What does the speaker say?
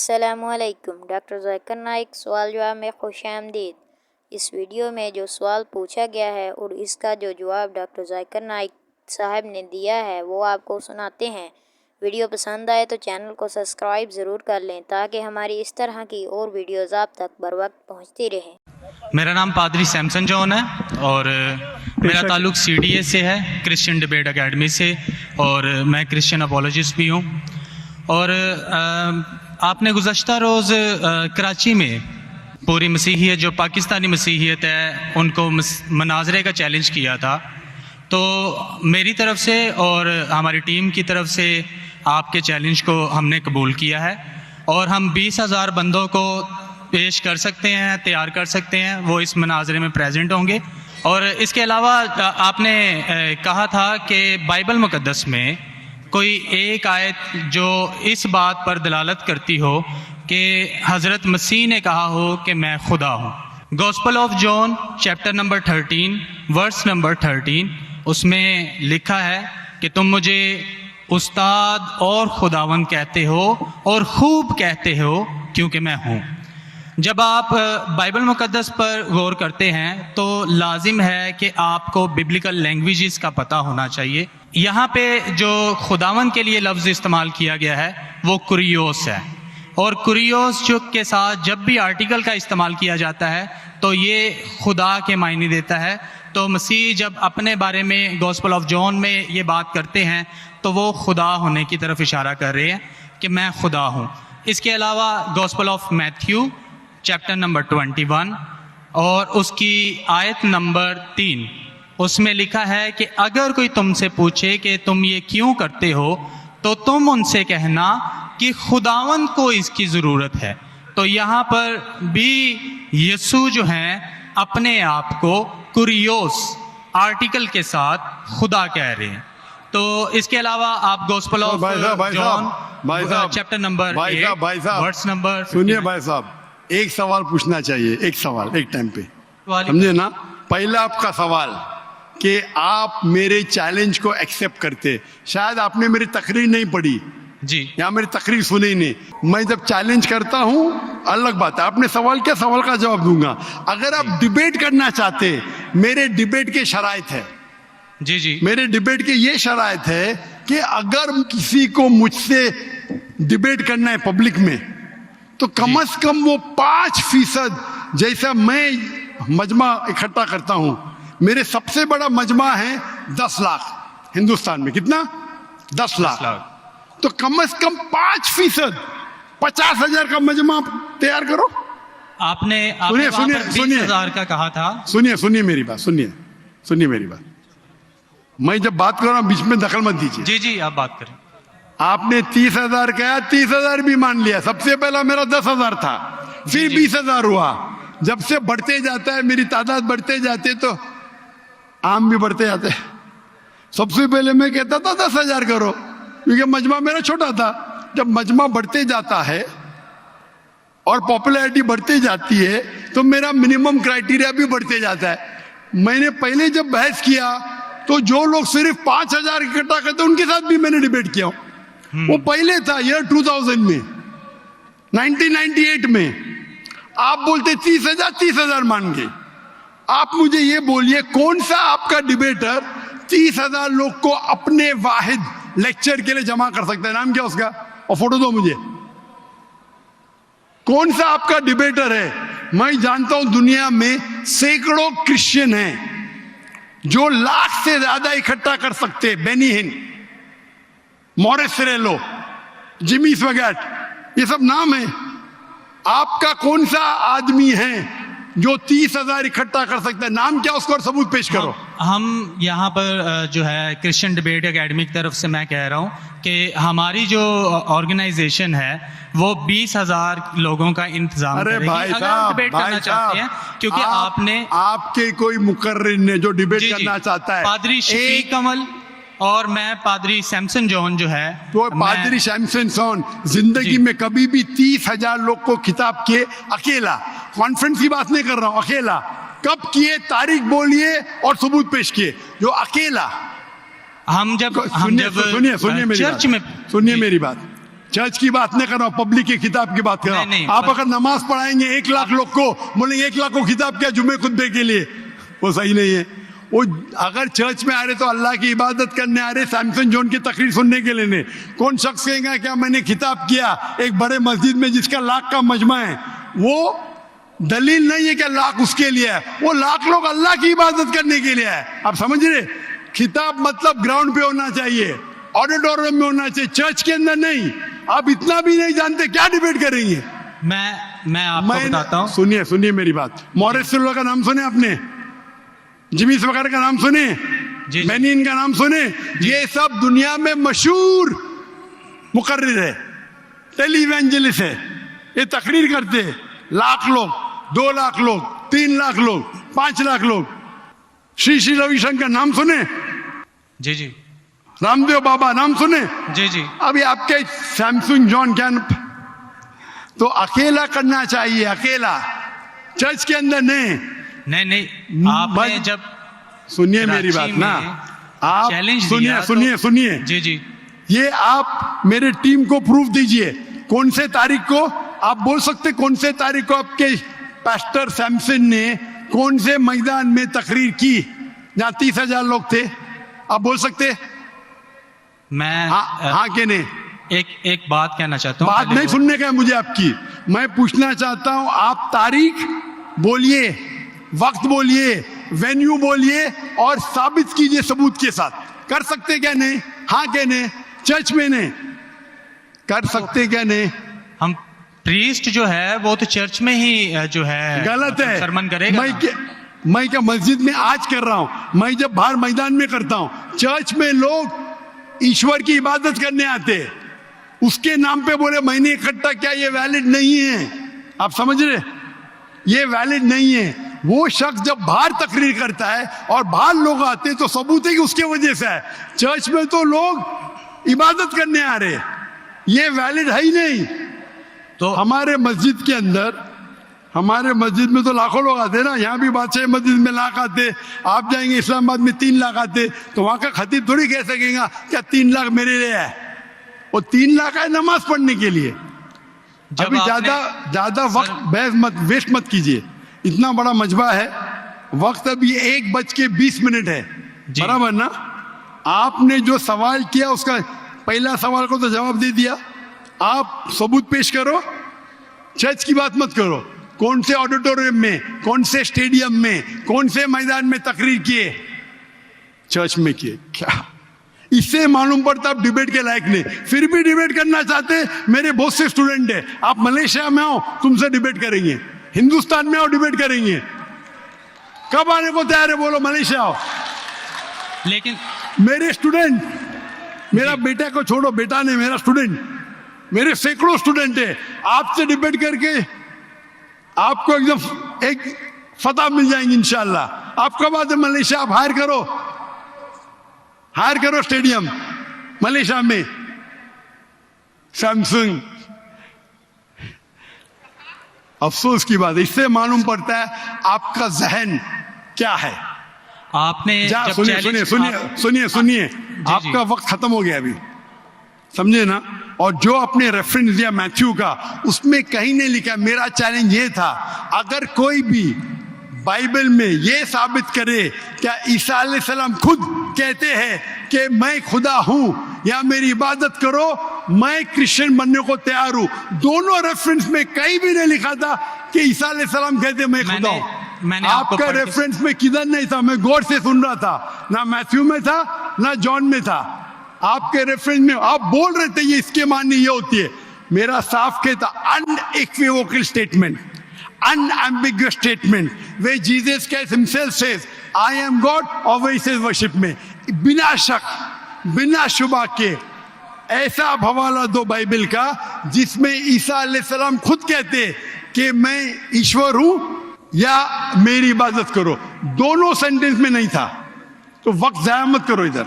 अस्सलामुअलैकुम। डॉक्टर ज़ाकिर नाइक सवाल जवाब में खुशामदीद। इस वीडियो में जो सवाल पूछा गया है और इसका जो जवाब डॉक्टर ज़ाकिर नाइक साहब ने दिया है वो आपको सुनाते हैं। वीडियो पसंद आए तो चैनल को सब्सक्राइब ज़रूर कर लें ताकि हमारी इस तरह की और वीडियोज़ आप तक बर वक्त पहुँचती रहें। मेरा नाम पादरी सैमसन जॉन है और मेरा ताल्लुक़ CDA से है, क्रिश्चियन डिबेट एकेडमी से, और मैं क्रिश्चियन अपोलॉजिस्ट भी हूँ। और आपने गुज़श्ता रोज़ कराची में पूरी मसीहियत जो पाकिस्तानी मसीहियत है उनको मनाजरे का चैलेंज किया था, तो मेरी तरफ से और हमारी टीम की तरफ से आपके चैलेंज को हमने कबूल किया है और हम 20,000 बंदों को पेश कर सकते हैं, तैयार कर सकते हैं, वो इस मनाजरे में प्रेजेंट होंगे। और इसके अलावा आपने कहा था कि बाइबल मुक़द्दस में कोई एक आयत जो इस बात पर दलालत करती हो कि हज़रत मसीह ने कहा हो कि मैं खुदा हूँ। Gospel of John chapter number 13 verse number 13 उसमें लिखा है कि तुम मुझे उस्ताद और खुदावंद कहते हो और खूब कहते हो क्योंकि मैं हूँ। जब आप बाइबल मुक़द्दस पर गौर करते हैं तो लाजिम है कि आपको बिब्लिकल लैंग्वेजेस का पता होना चाहिए। यहाँ पे जो खुदावंद के लिए लफ्ज़ इस्तेमाल किया गया है वो कुरियोस है, और कुरियोस जो के साथ जब भी आर्टिकल का इस्तेमाल किया जाता है तो ये खुदा के मायने देता है। तो मसीह जब अपने बारे में गॉस्पेल ऑफ जॉन में ये बात करते हैं तो वो खुदा होने की तरफ इशारा कर रहे हैं कि मैं खुदा हूँ। इसके अलावा gospel of Matthew chapter number 21 और उसकी आयत नंबर 3 उसमें लिखा है कि अगर कोई तुमसे पूछे कि तुम ये क्यों करते हो तो तुम उनसे कहना कि खुदावंद को इसकी ज़रूरत है। तो यहाँ पर भी यीशु जो हैं अपने आप को कुरियोस आर्टिकल के साथ खुदा कह रहे हैं। तो इसके अलावा आप gospel of John chapter number 8 verse number, सुनिए भाई साहब, एक सवाल पूछना चाहिए, एक सवाल एक टाइम पे, समझे ना। पहला आपका सवाल कि आप मेरे चैलेंज को एक्सेप्ट करते, शायद आपने मेरी तकरीर नहीं पढ़ी जी, या मेरी तकरीर सुनी नहीं। मैं जब चैलेंज करता हूँ अलग बात है, आपने सवाल क्या, सवाल का जवाब दूंगा। अगर आप डिबेट करना चाहते, मेरे डिबेट के शराइत है जी जी, मेरे डिबेट के ये शराइत है कि अगर किसी को मुझसे डिबेट करना है पब्लिक में तो कम से कम वो 5% जैसा मैं मजमा इकट्ठा करता हूं। मेरे सबसे बड़ा मजमा है 10 लाख हिंदुस्तान में। कितना? 10 लाख। तो कम से कम 5%, 50,000 का मजमा तैयार करो। आपने सुनिए 20,000 का कहा था। सुनिए मेरी बात, सुनिए मेरी बात। मैं जब बात कर रहा हूं बीच में दखल मत दीजिए। जी जी, आप बात करें। आपने 30,000 कहा, 30,000 भी मान लिया। सबसे पहला मेरा 10,000 था, फिर 20,000 हुआ। जब से बढ़ते जाता है, मेरी तादाद बढ़ते जाते तो आम भी बढ़ते जाते। सबसे पहले मैं कहता था 10,000 करो क्योंकि मजमा मेरा छोटा था। जब मजमा बढ़ते जाता है और पॉपुलैरिटी बढ़ती जाती है तो मेरा मिनिमम क्राइटेरिया भी बढ़ते जाता है। मैंने पहले जब बहस किया तो जो लोग सिर्फ 5,000 इकट्ठा करते उनके साथ भी मैंने डिबेट किया। वो पहले था ईयर 2000 में, 1998 में। आप बोलते 30,000 मान गए। आप मुझे ये बोलिए कौन सा आपका डिबेटर 30,000 लोग को अपने वाहिद लेक्चर के लिए जमा कर सकता है? नाम क्या उसका, और फोटो दो मुझे। कौन सा आपका डिबेटर है? मैं जानता हूं दुनिया में सैकड़ों क्रिश्चियन हैं जो लाख से ज्यादा इकट्ठा कर सकते। बेनी हिन, मॉरिस सिरेलो, जिमी स्वगैट, ये सब नाम है। आपका कौन सा आदमी है जो 30,000 इकट्ठा कर सकता है? नाम क्या उसको और सबूत पेश करो। हम यहाँ पर जो है क्रिश्चियन डिबेट एकेडमी की तरफ से मैं कह रहा हूँ कि हमारी जो ऑर्गेनाइजेशन है वो 20,000 लोगों का इंतजाम अरे करेगी। भाई अगर आप डिबेट करना चाहते हैं, क्योंकि आपने आपके कोई मुकर्रिर ने जो डिबेट करना चाहता है, पादरी शफीक कमल और मैं पादरी सैमसन जॉन जो है, तो पादरी सैमसन जॉन जिंदगी में कभी भी 30,000 लोग को खिताब किए अकेला। कॉन्फ्रेंस की बात नहीं कर रहा हूं, अकेला। कब किए? तारीख बोलिए और सबूत पेश किए। जो अकेला हम जब सुनिए मेरी बात, चर्च की बात नहीं कर रहा हूं, पब्लिक की किताब की बात कर रहा नहीं, हूं। आप अगर नमाज पढ़ाएंगे 1 लाख लोग को, बोलेंगे 1 लाख को किताब क्या जुमे खुतबे के लिए, वो सही नहीं है। वो अगर चर्च में आ रहे तो अल्लाह की इबादत करने आ रहे, सैमसन जॉन की तकरीर सुनने के लिए नहीं। कौन शख्स कहेगा क्या मैंने खिताब किया एक बड़े मस्जिद में जिसका लाख का मजमा है, वो दलील नहीं है कि लाख उसके लिए है, वो लाख लोग अल्लाह की इबादत करने के लिए है। आप समझ रहे, खिताब मतलब ग्राउंड पे होना चाहिए, ऑडिटोरियम में होना चाहिए, चर्च के अंदर नहीं। आप इतना भी नहीं जानते, क्या डिबेट करेंगे? मैं आपको बताता हूँ। सुनिए मेरी बात। मॉरिस सिल्वा का नाम सुने आपने? जिमी स्वेकर का नाम सुने? मैनिन का नाम सुने? ये सब दुनिया में मशहूर मुकर्रिर है, टेलीवेंजलिस्ट है। ये तकरीर करते हैं, लाख लोग, 2 लाख लोग, 3 लाख लोग, 5 लाख लोग। श्री रविशंकर नाम सुने? जी जी। रामदेव बाबा नाम सुने? जी जी। अभी आपके सैमसंग जॉन क्या, तो अकेला करना चाहिए, अकेला, चर्च के अंदर नहीं। आपने जब सुनिए मेरी बात ना, आप सुनिए जी जी, ये आप मेरे टीम को प्रूफ दीजिए। कौन से तारीख को आप बोल सकते, कौन से तारीख को आपके पास्टर सैमसन ने कौन से मैदान में तकरीर की जहां 30,000 लोग थे? आप बोल सकते? मैं हाँ के नहीं? एक बात कहना चाहता हूँ। बात नहीं सुनने का है मुझे आपकी, मैं पूछना चाहता हूं। आप तारीख बोलिए, वक्त बोलिए, वेन्यू बोलिए और साबित कीजिए सबूत के साथ। कर सकते क्या नहीं? हाँ क्या नहीं? चर्च में नहीं कर सकते क्या नहीं? हम प्रीस्ट जो है वो तो चर्च में ही जो है गलत है, सरमन करेगा। मैं क्या मस्जिद में आज कर रहा हूं, मैं जब बाहर मैदान में करता हूं। चर्च में लोग ईश्वर की इबादत करने आते, उसके नाम पे बोले मैंने इकट्ठा किया, ये वैलिड नहीं है। आप समझ रहे, ये वैलिड नहीं है। वो शख्स जब बाहर तकरीर करता है और बाहर लोग आते तो सबूत है कि उसके वजह से है। चर्च में तो लोग इबादत करने आ रहे, ये वैलिड है ही नहीं। तो हमारे मस्जिद के अंदर, हमारे मस्जिद में तो लाखों लोग आते ना, यहाँ भी बादशाह मस्जिद में लाख आते, आप जाएंगे इस्लामाबाद में 3 लाख आते, तो वहां का खतीब थोड़ी कह सकेगा क्या 3 लाख मेरे लिए है। वो 3 लाख है नमाज पढ़ने के लिए। अभी ज्यादा वक्त बहस मत, वेस्ट मत कीजिए। इतना बड़ा मजबा है, वक्त अभी 1:20 है, बराबर ना? आपने जो सवाल किया उसका पहला सवाल को तो जवाब दे दिया। आप सबूत पेश करो, चर्च की बात मत करो। कौन से ऑडिटोरियम में, कौन से स्टेडियम में, कौन से मैदान में तकरीर किए? चर्च में किए। क्या इससे मालूम पड़ता आप डिबेट के लायक नहीं? फिर भी डिबेट करना चाहते। मेरे बहुत से स्टूडेंट है, आप मलेशिया में आओ, तुमसे डिबेट करेंगे। हिंदुस्तान में आओ, डिबेट करेंगे। कब आने को तैयार है बोलो? मलेशिया आओ। लेकिन मेरे स्टूडेंट, मेरा बेटा को छोड़ो, बेटा नहीं, मेरा स्टूडेंट, मेरे सैकड़ों स्टूडेंट है। आपसे डिबेट करके आपको एकदम एक फतह मिल जाएंगे इंशाल्लाह। आप कब आते मलेशिया? आप हायर करो स्टेडियम मलेशिया में, सैमसंग। अफसोस की बात है, इससे मालूम पड़ता है आपका जहन क्या है। आपने सुनिए, आपका वक्त खत्म हो गया अभी, समझे ना? और जो आपने रेफरेंस दिया मैथ्यू का, उसमें कहीं नहीं लिखा। मेरा चैलेंज ये था, अगर कोई भी बाइबल में ये साबित करे क्या ईसा अलैहिस्सलाम खुद कहते हैं कि मैं खुदा हूं या मेरी इबादत करो, मैं क्रिश्चियन बनने को तैयार हूं। दोनों रेफरेंस में कहीं भी नहीं लिखा था कि ईसा अलैहिस्सलाम कहते मैं खुदा हूं। आपका रेफरेंस में किधर नहीं था, मैं गौर से सुन रहा था, ना मैथ्यू में था ना जॉन में था। आपके रेफरेंस में आप बोल रहे थे ये इसके माननी ये होती है। मेरा साफ कहता unequivocal statement, unambiguous statement where Jesus Christ himself says I am God और वही says worship में, बिना शक बिना शुबा के ऐसा हवाला दो बाइबल का जिसमें ईसा अलैहिस्सलाम खुद कहते कि मैं ईश्वर हूं या मेरी इबादत करो। दोनों सेंटेंस में नहीं था, तो वक्त जाया मत करो इधर।